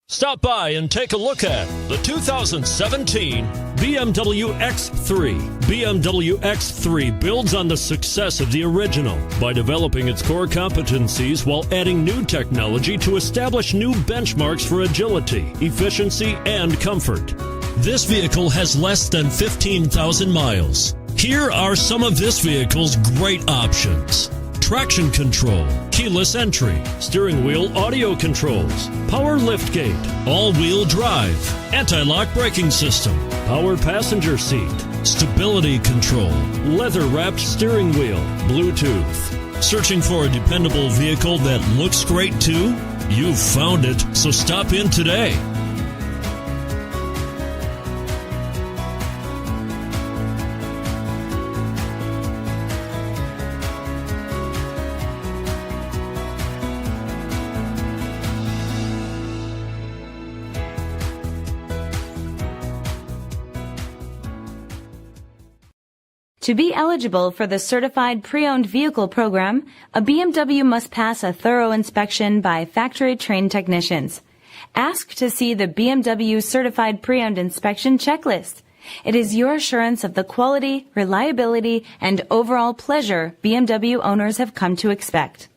Stop by and take a look at the 2017 BMW X3. BMW X3 builds on the success of the original by developing its core competencies while adding new technology to establish new benchmarks for agility, efficiency, and comfort. This vehicle has less than 15,000 miles. Here are some of this vehicle's great options: traction control, keyless entry, steering wheel audio controls, power liftgate, all-wheel drive, anti-lock braking system, power passenger seat, stability control, leather-wrapped steering wheel, Bluetooth. Searching for a dependable vehicle that looks great too? You've found it, so stop in today. To be eligible for the Certified Pre-Owned Vehicle Program, a BMW must pass a thorough inspection by factory-trained technicians. Ask to see the BMW Certified Pre-Owned Inspection Checklist. It is your assurance of the quality, reliability, and overall pleasure BMW owners have come to expect.